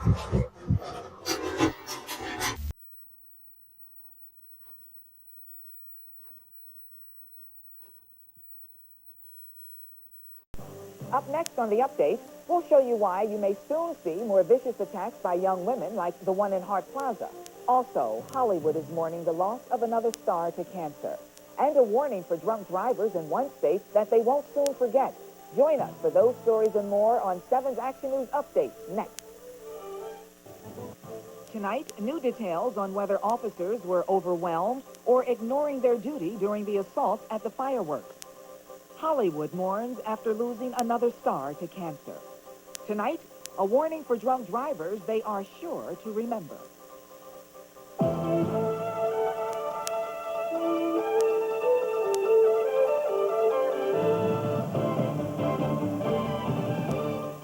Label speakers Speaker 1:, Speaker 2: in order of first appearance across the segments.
Speaker 1: Up next on the update, we'll show you why you may soon see more vicious attacks by young women like the one in Hart Plaza. Also, Hollywood is mourning the loss of another star to cancer. And a warning for drunk drivers in one state that they won't soon forget. Join us for those stories and more on 7's Action News Update next. Tonight, new details on whether officers were overwhelmed or ignoring their duty during the assault at the fireworks. Hollywood mourns after losing another star to cancer. Tonight, a warning for drunk drivers they are sure to remember.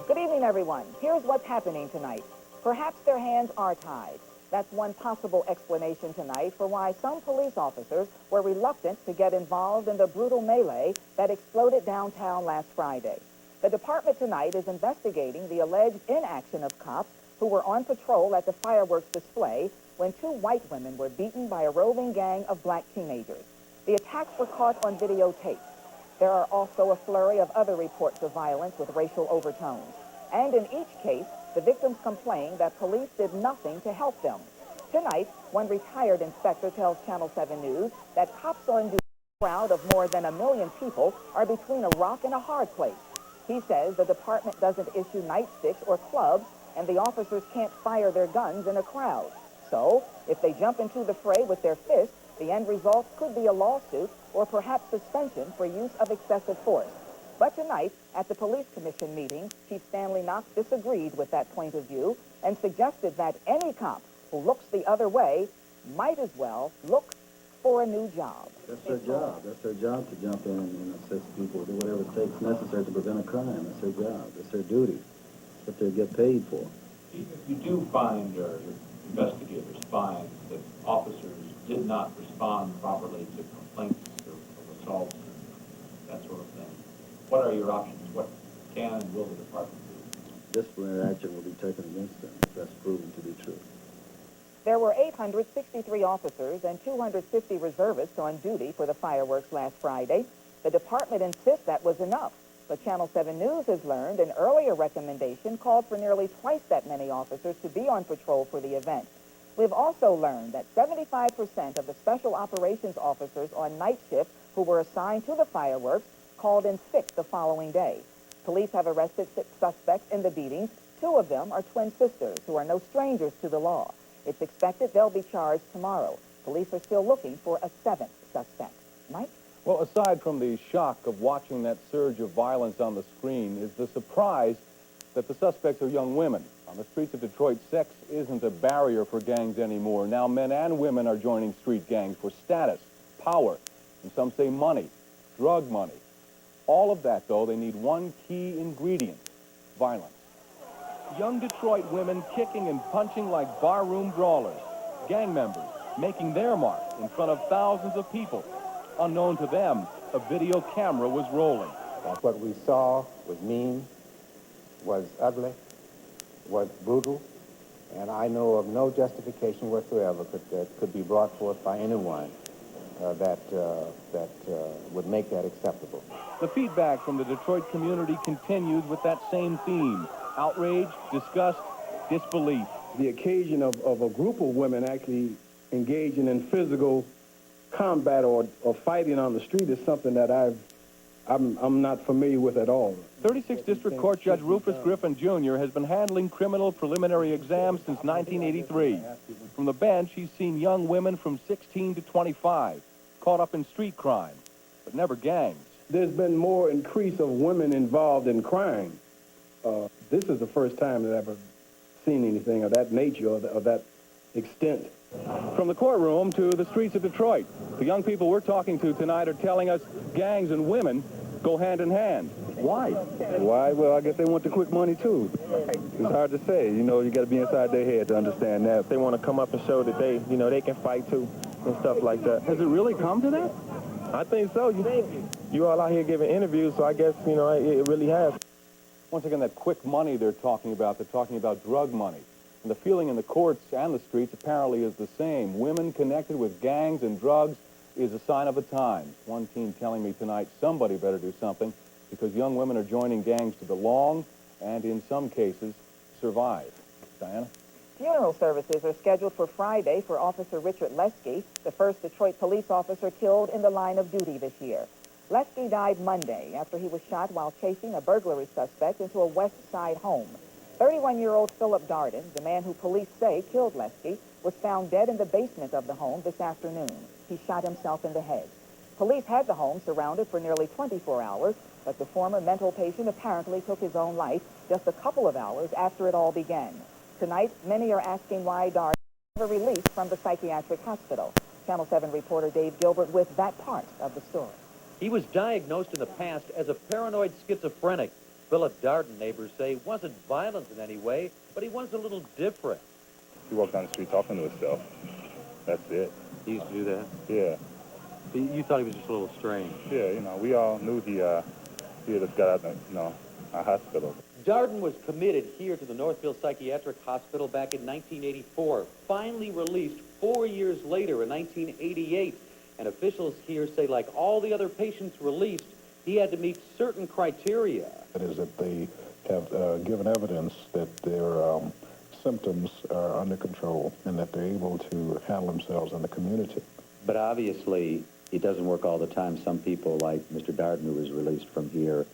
Speaker 1: Good evening, everyone. Here's what's happening tonight. Perhaps their hands are tied. That's one possible explanation tonight for why some police officers were reluctant to get involved in the brutal melee that exploded downtown last Friday. The department tonight is investigating the alleged inaction of cops who were on patrol at the fireworks display when two white women were beaten by a roving gang of black teenagers. The attacks were caught on videotape. There are also a flurry of other reports of violence with racial overtones. And in each case, the victims complained that police did nothing to help them. Tonight, one retired inspector tells Channel 7 News that cops on duty in a crowd of more than 1 million people are between a rock and a hard place. He says the department doesn't issue nightsticks or clubs, and the officers can't fire their guns in a crowd. So, if they jump into the fray with their fists, the end result could be a lawsuit or perhaps suspension for use of excessive force. But tonight, at the police commission meeting, Chief Stanley Knox disagreed with that point of view and suggested that any cop who looks the other way might as well look for a new job.
Speaker 2: That's their job. That's their job to jump in and assist people, do whatever it takes necessary to prevent a crime. That's their job. That's their duty. That's what they get paid for.
Speaker 3: If you do find, or investigators find, that officers did not respond properly to complaints of assaults and that sort of thing, what are your options? What can and will the department do?
Speaker 2: Disciplinary action will be taken against them if that's proven to be true.
Speaker 1: There were 863 officers and 250 reservists on duty for the fireworks last Friday. The department insists that was enough, but Channel 7 News has learned an earlier recommendation called for nearly twice that many officers to be on patrol for the event. We've also learned that 75% of the special operations officers on night shift who were assigned to the fireworks called in sick the following day. Police have arrested 6 suspects in the beatings. 2 of them are twin sisters who are no strangers to the law. It's expected they'll be charged tomorrow. Police are still looking for a 7th suspect. Mike?
Speaker 4: Well, aside from the shock of watching that surge of violence on the screen is the surprise that the suspects are young women. On the streets of Detroit, sex isn't a barrier for gangs anymore. Now men and women are joining street gangs for status, power, and some say money, drug money. All of that, though, they need one key ingredient: violence. Young Detroit women kicking and punching like barroom brawlers. Gang members making their mark in front of thousands of people. Unknown to them, a video camera was rolling.
Speaker 5: What we saw was mean, was ugly, was brutal, and I know of no justification whatsoever that could be brought forth by anyone that would make that acceptable.
Speaker 4: The feedback from the Detroit community continued with that same theme: outrage, disgust, disbelief.
Speaker 6: The occasion of a group of women actually engaging in physical combat or fighting on the street is something that I'm not familiar with at all.
Speaker 4: 36th District Court Judge Rufus Griffin Jr. has been handling criminal preliminary exams since 1983. From the bench, he's seen young women from 16 to 25 caught up in street crime, but never gangs.
Speaker 6: There's been more increase of women involved in crime. This is the first time that I've ever seen anything of that nature or of that extent.
Speaker 4: From the courtroom to the streets of Detroit, the young people we're talking to tonight are telling us gangs and women go hand in hand. Why?
Speaker 6: Why? Well, I guess they want the quick money, too. It's hard to say. You know, you got to be inside their head to understand that.
Speaker 7: They want to come up and show that they can fight, too, and stuff like that.
Speaker 4: Has it really come to that?
Speaker 7: I think so. You all out here giving interviews, so I guess, it really has.
Speaker 4: Once again, that quick money they're talking about drug money. And the feeling in the courts and the streets apparently is the same. Women connected with gangs and drugs is a sign of the times. One teen telling me tonight somebody better do something because young women are joining gangs to belong and, in some cases, survive. Diana?
Speaker 1: Funeral services are scheduled for Friday for Officer Richard Lesky, the first Detroit police officer killed in the line of duty this year. Lesky died Monday after he was shot while chasing a burglary suspect into a West Side home. 31-year-old Philip Darden, the man who police say killed Lesky, was found dead in the basement of the home this afternoon. He shot himself in the head. Police had the home surrounded for nearly 24 hours, but the former mental patient apparently took his own life just a couple of hours after it all began. Tonight, many are asking why Darden was never released from the psychiatric hospital. Channel 7 reporter Dave Gilbert with that part of the story.
Speaker 8: He was diagnosed in the past as a paranoid schizophrenic. Philip Darden, neighbors say, wasn't violent in any way, but he was a little different.
Speaker 9: He walked down the street talking to himself. That's it.
Speaker 8: He used to do that?
Speaker 9: Yeah.
Speaker 8: You thought he was just a little strange?
Speaker 9: Yeah, you know, we all knew he had just got out of, a hospital.
Speaker 8: Darden was committed here to the Northfield Psychiatric Hospital back in 1984, finally released 4 years later in 1988. And officials here say, like all the other patients released, he had to meet certain criteria.
Speaker 10: That is that they have given evidence that their symptoms are under control and that they're able to handle themselves in the community.
Speaker 11: But obviously, it doesn't work all the time. Some people, like Mr. Darden, who was released from here,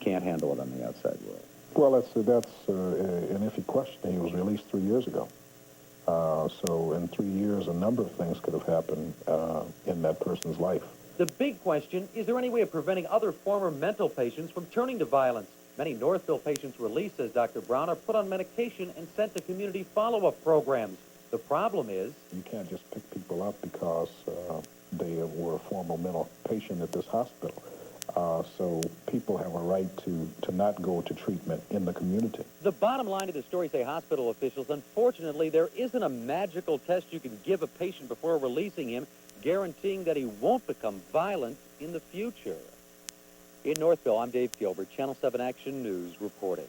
Speaker 11: can't handle it on the outside world.
Speaker 10: Well, that's an iffy question. He was released 3 years ago. So in 3 years, a number of things could have happened in that person's life.
Speaker 8: The big question, is there any way of preventing other former mental patients from turning to violence? Many Northville patients released, says Dr. Brown, are put on medication and sent to community follow-up programs. The problem is,
Speaker 10: you can't just pick people up because they were a former mental patient at this hospital. So people have a right to not go to treatment in the community.
Speaker 8: the bottom line of the story, say hospital officials, unfortunately, there isn't a magical test you can give a patient before releasing him, guaranteeing that he won't become violent in the future. In Northville, I'm Dave Gilbert, Channel 7 Action News, reporting.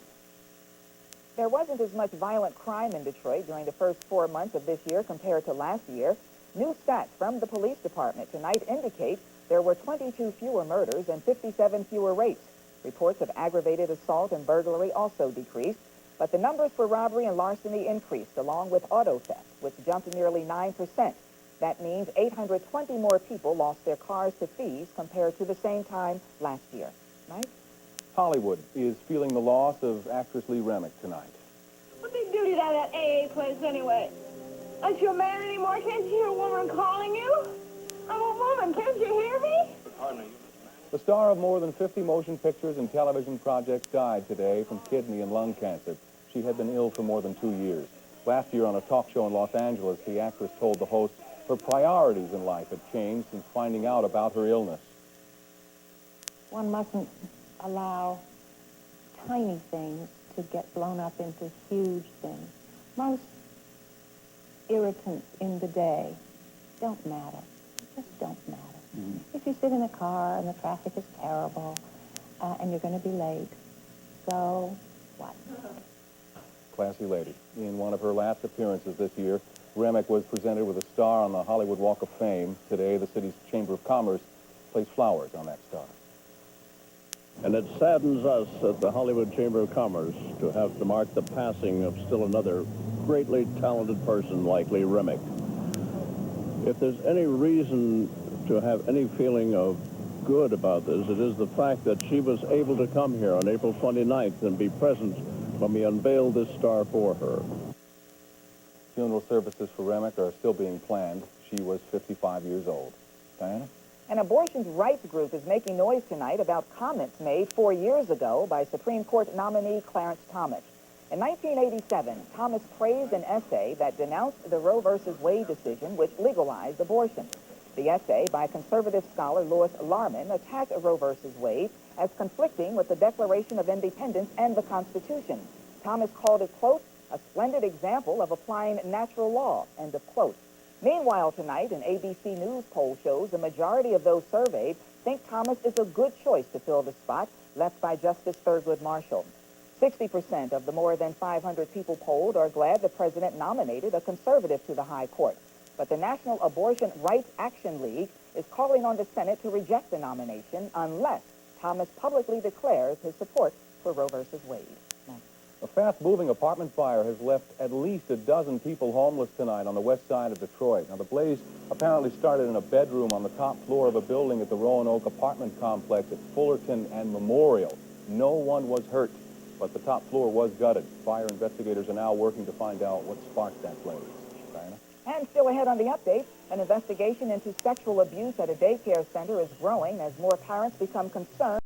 Speaker 1: There wasn't as much violent crime in Detroit during the first 4 months of this year compared to last year. New stats from the police department tonight indicate there were 22 fewer murders and 57 fewer rapes. Reports of aggravated assault and burglary also decreased, but the numbers for robbery and larceny increased, along with auto theft, which jumped nearly 9%. That means 820 more people lost their cars to thieves compared to the same time last year. Mike?
Speaker 4: Hollywood is feeling the loss of actress Lee Remick tonight.
Speaker 12: What they do to that AA place anyway? Aren't you a man anymore? Can't you hear a woman calling you? I'm a woman. Can't you hear me?
Speaker 4: The star of more than 50 motion pictures and television projects died today from kidney and lung cancer. She had been ill for more than 2 years. Last year on a talk show in Los Angeles, the actress told the host her priorities in life had changed since finding out about her illness.
Speaker 13: One mustn't allow tiny things to get blown up into huge things. Most irritants in the day don't matter. Just don't matter. If you sit in a car and the traffic is terrible and you're going to be late, so what?
Speaker 4: Classy lady. In one of her last appearances this year, Remick was presented with a star on the Hollywood Walk of Fame. Today, the city's Chamber of Commerce placed flowers on that star.
Speaker 14: And it saddens us at the Hollywood Chamber of Commerce to have to mark the passing of still another greatly talented person like Lee Remick. If there's any reason to have any feeling of good about this, it is the fact that she was able to come here on April 29th and be present when we unveiled this star for her.
Speaker 4: Funeral services for Remick are still being planned. She was 55 years old. Diana?
Speaker 1: An abortion rights group is making noise tonight about comments made 4 years ago by Supreme Court nominee Clarence Thomas. In 1987, Thomas praised an essay that denounced the Roe v. Wade decision, which legalized abortion. The essay by conservative scholar Louis Larman attacked Roe v. Wade as conflicting with the Declaration of Independence and the Constitution. Thomas called it, quote, a splendid example of applying natural law, end of quote. Meanwhile, tonight, an ABC News poll shows the majority of those surveyed think Thomas is a good choice to fill the spot left by Justice Thurgood Marshall. 60% of the more than 500 people polled are glad the president nominated a conservative to the high court. But the National Abortion Rights Action League is calling on the Senate to reject the nomination unless Thomas publicly declares his support for Roe v. Wade.
Speaker 4: A fast-moving apartment fire has left at least a dozen people homeless tonight on the west side of Detroit. Now, the blaze apparently started in a bedroom on the top floor of a building at the Roanoke apartment complex at Fullerton and Memorial. No one was hurt, but the top floor was gutted. Fire investigators are now working to find out what sparked that blaze. Diana?
Speaker 1: And still ahead on the update, an investigation into sexual abuse at a daycare center is growing as more parents become concerned